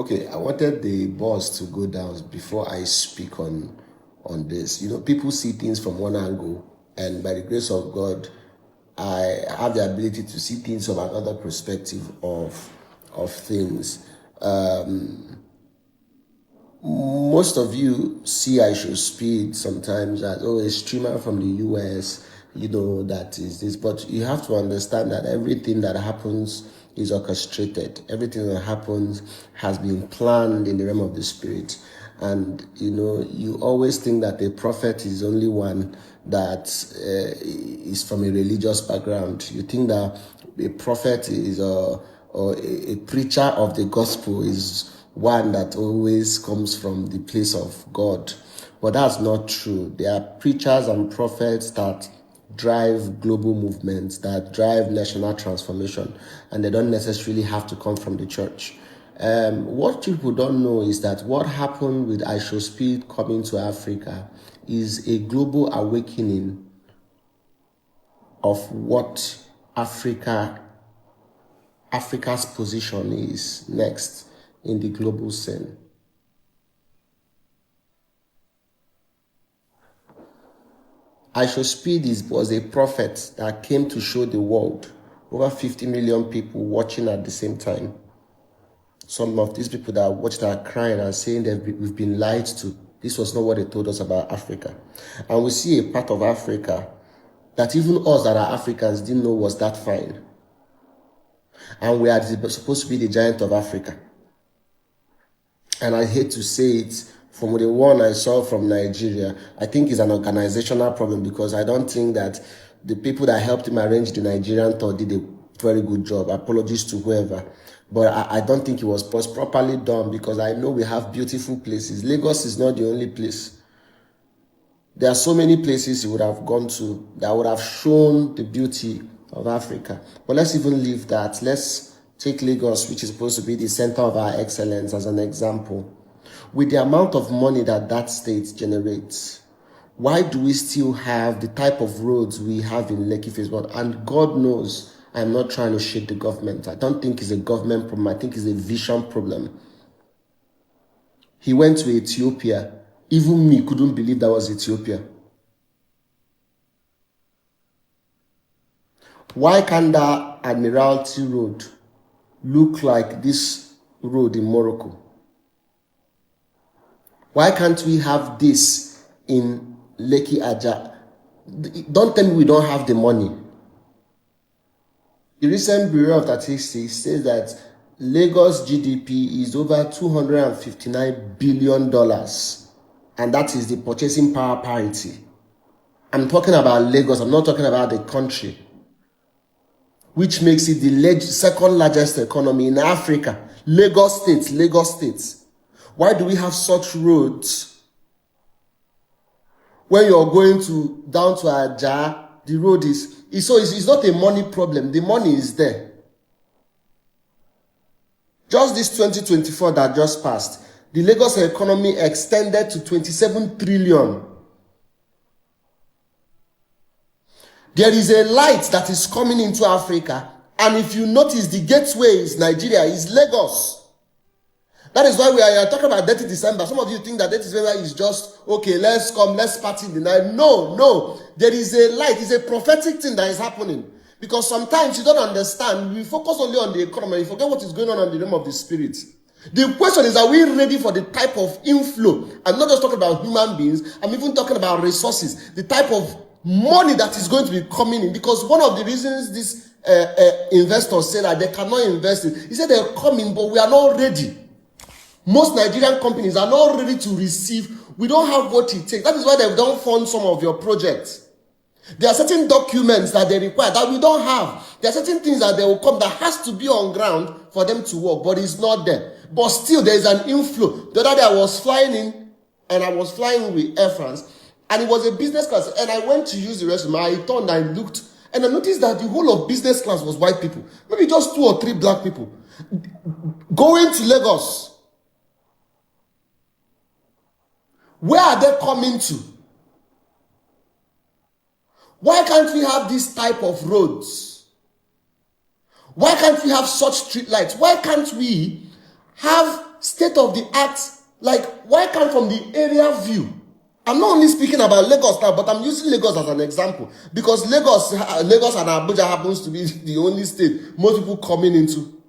Okay, I wanted the boss to go down before I speak on this. People see things from one angle, and by the grace of God, I have the ability to see things from another perspective of things. Most of you see iShowSpeed sometimes as a streamer from the US, that is this. But you have to understand that everything that happens is orchestrated. Everything that happens has been planned in the realm of the spirit. And you always think that a prophet is only one that is from a religious background. You think that a prophet is or a preacher of the gospel is one that always comes from the place of God. But that's not true. There are preachers and prophets that drive global movements, that drive national transformation, and they don't necessarily have to come from the church. What people don't know is that what happened with iShowSpeed coming to Africa is a global awakening of what Africa's position is next in the global scene. iShowSpeed was a prophet that came to show the world. Over 50 million people watching at the same time. Some of these people that watched are crying and saying that we've been lied to. This was not what they told us about Africa. And we see a part of Africa that even us that are Africans didn't know was that fine. And we are supposed to be the giant of Africa. And I hate to say it, from the one I saw from Nigeria, I think it's an organizational problem, because I don't think that the people that helped him arrange the Nigerian tour did a very good job. Apologies to whoever. But I don't think it was properly done, because I know we have beautiful places. Lagos is not the only place. There are so many places you would have gone to that would have shown the beauty of Africa. But let's even leave that. Let's take Lagos, which is supposed to be the center of our excellence, as an example. With the amount of money that state generates, why do we still have the type of roads we have in Lekki Phase 1? And God knows I'm not trying to shade the government. I don't think it's a government problem. I think it's a vision problem. He went to Ethiopia. Even me couldn't believe that was Ethiopia. Why can't that Admiralty Road look like this road in Morocco? Why can't we have this in Lekki Aja? Don't tell me we don't have the money. The recent Bureau of Statistics says that Lagos GDP is over $259 billion, and that is the purchasing power parity. I'm talking about Lagos, I'm not talking about the country, which makes it the second largest economy in Africa. Lagos State. Why do we have such roads? When you're going down to Ajah, the road it's not a money problem. The money is there. Just this 2024 that just passed, the Lagos economy extended to 27 trillion. There is a light that is coming into Africa, and if you notice, the gateway is Nigeria, is Lagos. That is why we are talking about Dirty December. Some of you think that Dirty December is just, okay, let's party in the night. No. There is a light. It's a prophetic thing that is happening. Because sometimes you don't understand. We focus only on the economy. You forget what is going on in the realm of the spirit. The question is, are we ready for the type of inflow? I'm not just talking about human beings. I'm even talking about resources. The type of money that is going to be coming in. Because one of the reasons these investors say that they cannot invest in, he said they're coming, but we are not ready. Most Nigerian companies are not ready to receive. We don't have what it takes. That is why they don't fund some of your projects. There are certain documents that they require that we don't have. There are certain things that they will come that has to be on ground for them to work, but it's not there. But still, there is an inflow. The other day I was flying in, and I was flying with Air France, and it was a business class, and I went to use the restroom. I turned and I looked, and I noticed that the whole of business class was white people. Maybe just 2 or 3 black people. Going to Lagos. Where are they coming to? Why can't we have this type of roads? Why can't we have such street lights? Why can't we have state of the art, like why can't from the area view? I'm not only speaking about Lagos now, but I'm using Lagos as an example because Lagos and Abuja happens to be the only state most people coming into.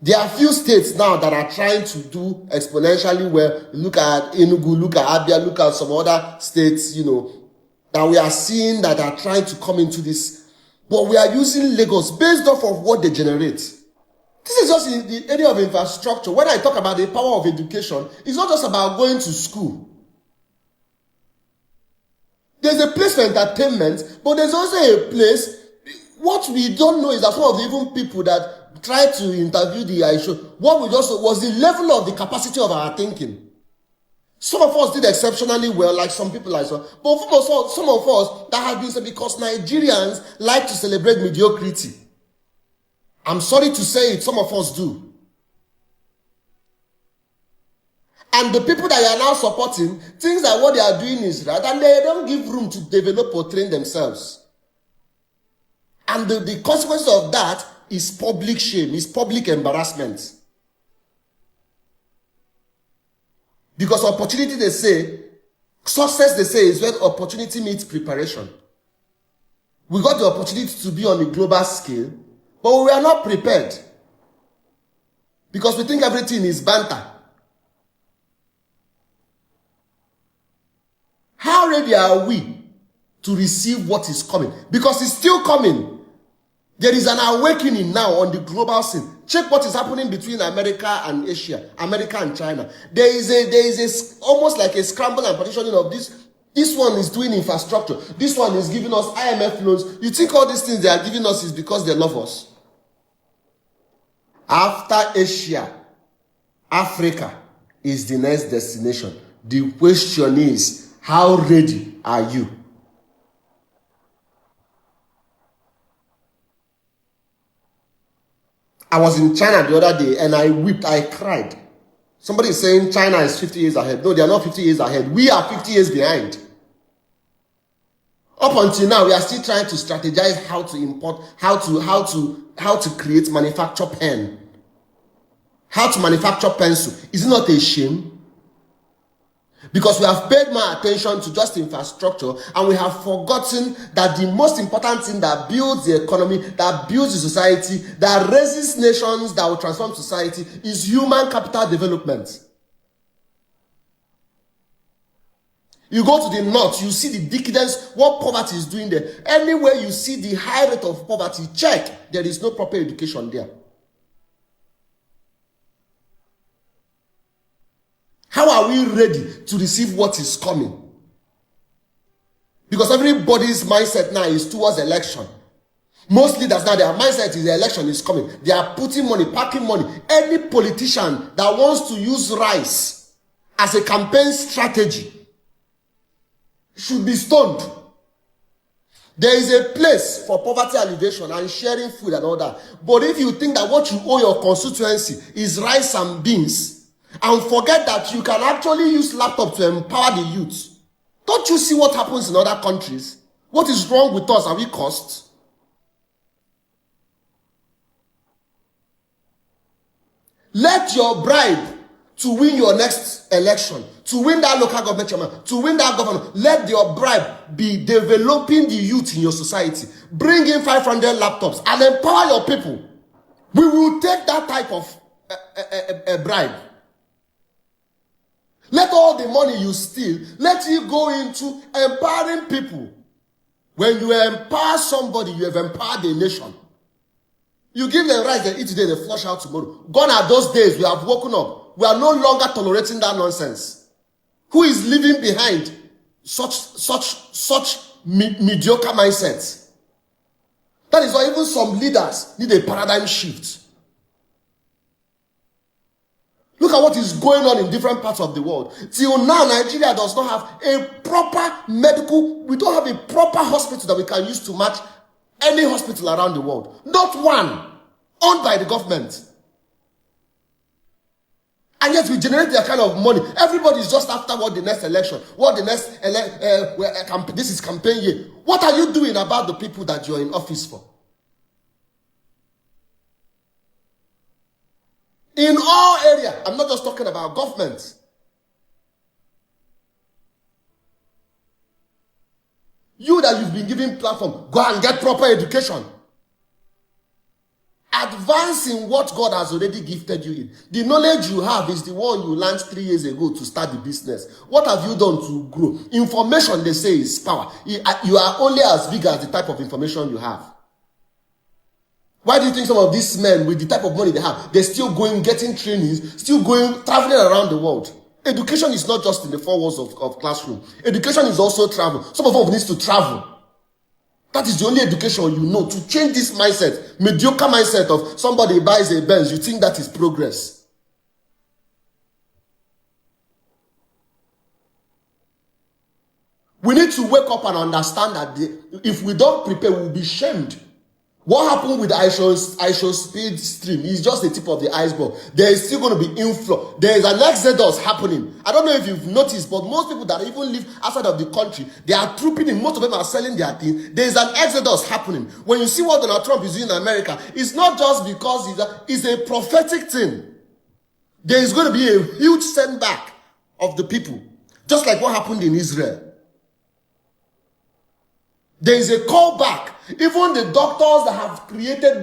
There are few states now that are trying to do exponentially well. Look at Enugu, look at Abia, look at some other states, that we are seeing that are trying to come into this. But we are using Lagos based off of what they generate. This is just in the area of infrastructure. When I talk about the power of education, it's not just about going to school. There's a place for entertainment, but there's also a place. What we don't know is that some of the even people that tried to interview the iShow, what we just was the level of the capacity of our thinking. Some of us did exceptionally well, like some people like so. But some of us that have been said because Nigerians like to celebrate mediocrity. I'm sorry to say it, some of us do. And the people that you are now supporting, things like what they are doing is right, and they don't give room to develop or train themselves. And the consequence of that is public shame, is public embarrassment. Because opportunity, they say, success, they say, is when opportunity meets preparation. We got the opportunity to be on a global scale, but we are not prepared. Because we think everything is banter. How ready are we to receive what is coming? Because it's still coming. There is an awakening now on the global scene. Check what is happening between America and Asia, America and China. There is a almost like a scramble and partitioning of this. This one is doing infrastructure. This one is giving us IMF loans. You think all these things they are giving us is because they love us? After Asia, Africa is the next destination. The question is, how ready are you? I was in China the other day and I wept, I cried. Somebody is saying China is 50 years ahead. No, they are not 50 years ahead. We are 50 years behind. Up until now, we are still trying to strategize how to import, how to create manufacture pen. How to manufacture pencil. Is it not a shame? Because we have paid more attention to just infrastructure and we have forgotten that the most important thing that builds the economy, that builds the society, that raises nations, that will transform society is human capital development. You go to the north, you see the decadence, what poverty is doing there. Anywhere you see the high rate of poverty, check, there is no proper education there. How are we ready to receive what is coming? Because everybody's mindset now is towards election. Most leaders now, their mindset is the election is coming. They are putting money, packing money. Any politician that wants to use rice as a campaign strategy should be stoned. There is a place for poverty alleviation and sharing food and all that. But if you think that what you owe your constituency is rice and beans, and forget that you can actually use laptop to empower the youth. Don't you see what happens in other countries? What is wrong with us? Are we cursed? Let your bribe to win your next election, to win that local government chairman, to win that governor, let your bribe be developing the youth in your society. Bring in 500 laptops and empower your people. We will take that type of bribe. Let all the money you steal, let it go into empowering people. When you empower somebody, you have empowered the nation. You give them rice, they eat today, they flush out tomorrow. Gone are those days, we have woken up. We are no longer tolerating that nonsense. Who is leaving behind such mediocre mindsets? That is why even some leaders need a paradigm shift. Look at what is going on in different parts of the world. Till now, Nigeria does not have a proper medical, we don't have a proper hospital that we can use to match any hospital around the world. Not one. Owned by the government. And yet we generate that kind of money. Everybody is just after what the next election, what the next, this is campaign year. What are you doing about the people that you're in office for? In all areas. I'm not just talking about government. You that you've been given platform, go and get proper education. Advance in what God has already gifted you in. The knowledge you have is the one you learned 3 years ago to start the business. What have you done to grow? Information, they say, is power. You are only as big as the type of information you have. Why do you think some of these men, with the type of money they have, they're still going, getting trainings, still going, traveling around the world? Education is not just in the four walls of classroom. Education is also travel. Some of them need to travel. That is the only education you know to change this mindset, mediocre mindset of somebody buys a Benz, you think that is progress. We need to wake up and understand that if we don't prepare, we'll be shamed. What happened with iShowSpeed's stream is just the tip of the iceberg. There is still going to be inflow. There is an exodus happening. I don't know if you've noticed, but most people that even live outside of the country, they are trooping in. Most of them are selling their thing. There is an exodus happening. When you see what Donald Trump is doing in America, it's not just because it's a prophetic thing. There is going to be a huge sendback of the people, just like what happened in Israel. There is a callback. Even the doctors that have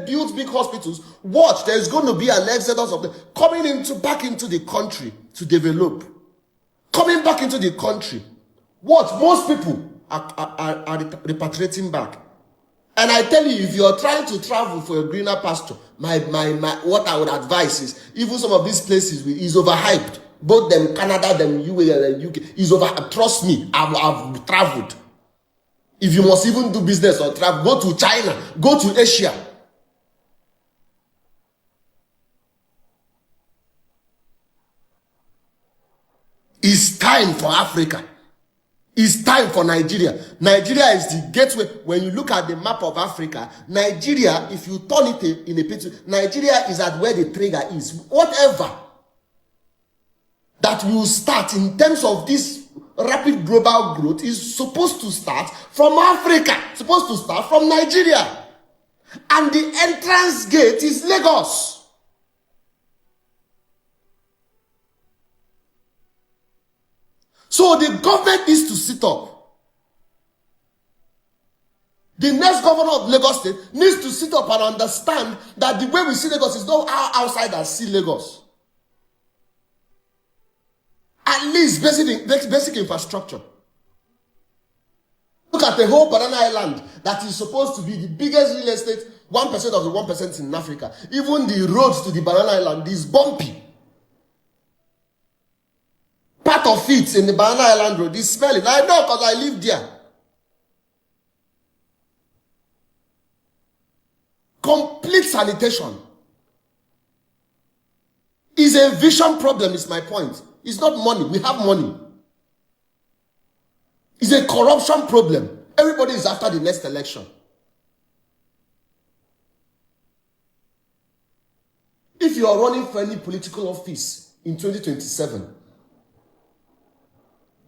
built big hospitals, watch, there's going to be an exodus of them coming back into the country to develop. Coming back into the country. Watch, most people are repatriating back. And I tell you, if you're trying to travel for a greener pasture, what I would advise is, even some of these places is overhyped. Both them, Canada, them UK, is over. Trust me, I've traveled. If you must even do business or travel, go to China, go to Asia. It's time for Africa. It's time for Nigeria. Nigeria is the gateway. When you look at the map of Africa, Nigeria, if you turn it in a picture, Nigeria is at where the trigger is. Whatever that will start in terms of this rapid global growth is supposed to start from Africa, supposed to start from Nigeria. And the entrance gate is Lagos. So the government needs to sit up. The next governor of Lagos State needs to sit up and understand that the way we see Lagos is not how outsiders see Lagos. At least basic infrastructure. Look at the whole Banana Island that is supposed to be the biggest real estate, 1% of the 1% in Africa. Even the roads to the Banana Island is bumpy. Part of it in the Banana Island road is smelling. I know because I live there. Complete sanitation. Is a vision problem, is my point. It's not money. We have money. It's a corruption problem. Everybody is after the next election. If you are running for any political office in 2027,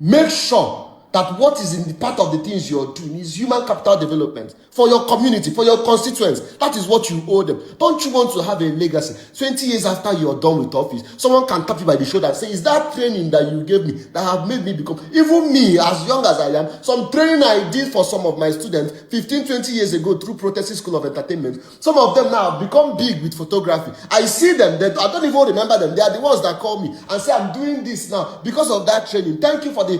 make sure that what is in the part of the things you're doing is human capital development for your community, for your constituents. That is what you owe them. Don't you want to have a legacy? 20 years after you're done with office, someone can tap you by the shoulder and say, is that training that you gave me that have made me become, even me, as young as I am, some training I did for some of my students 15, 20 years ago through Protesting School of Entertainment. Some of them now have become big with photography. I see them, I don't even remember them. They are the ones that call me and say, I'm doing this now because of that training. Thank you for the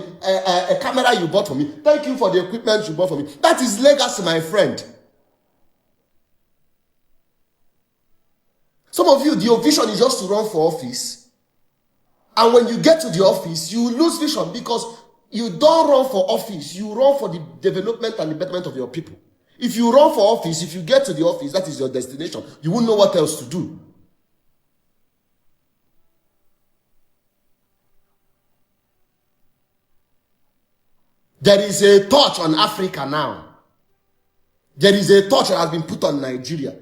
camera you bought for me. Thank you for the equipment you bought for me. That is legacy, my friend. Some of you, your vision is just to run for office. And when you get to the office, you lose vision because you don't run for office. You run for the development and the betterment of your people. If you run for office, if you get to the office, that is your destination. You won't know what else to do. There is a touch on Africa now. There is a touch that has been put on Nigeria.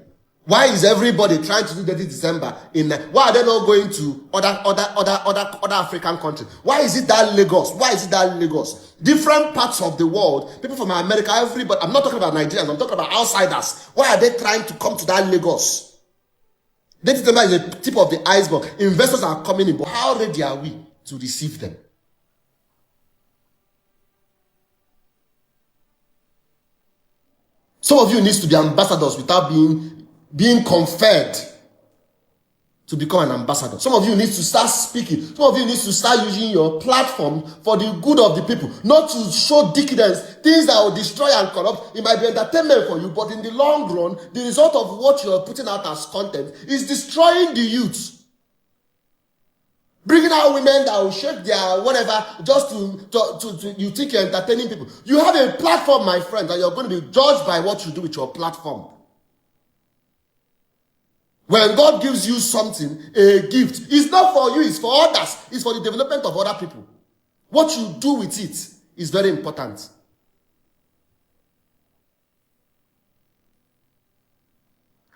Why is everybody trying to do that in December? Why are they not going to other African countries? Why is it that Lagos? Why is it that Lagos? Different parts of the world, people from America, everybody. I'm not talking about Nigerians. I'm talking about outsiders. Why are they trying to come to that Lagos? Data center is the tip of the iceberg. Investors are coming in, but how ready are we to receive them? Some of you need to be ambassadors without being conferred to become an ambassador. Some of you need to start speaking. Some of you need to start using your platform for the good of the people, not to show decadence, things that will destroy and corrupt. It might be entertainment for you, but in the long run, the result of what you're putting out as content is destroying the youth. Bringing out women that will shake their whatever just to you think you're entertaining people. You have a platform, my friend, and you're going to be judged by what you do with your platform. When God gives you something, a gift, it's not for you, it's for others. It's for the development of other people. What you do with it is very important.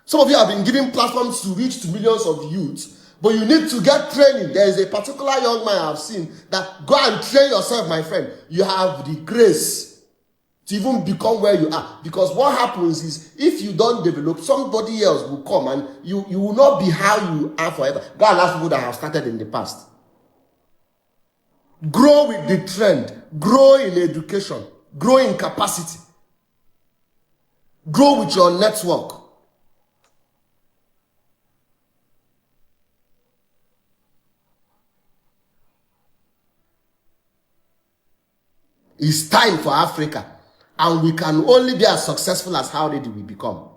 Some of you have been given platforms to reach to millions of youth, but you need to get training. There is a particular young man I've seen that go and train yourself, my friend. You have the grace to even become where you are. Because what happens is, if you don't develop, somebody else will come and you will not be how you are forever. Go and ask people that have started in the past. Grow with the trend. Grow in education. Grow in capacity. Grow with your network. It's time for Africa. And we can only be as successful as how ready we become.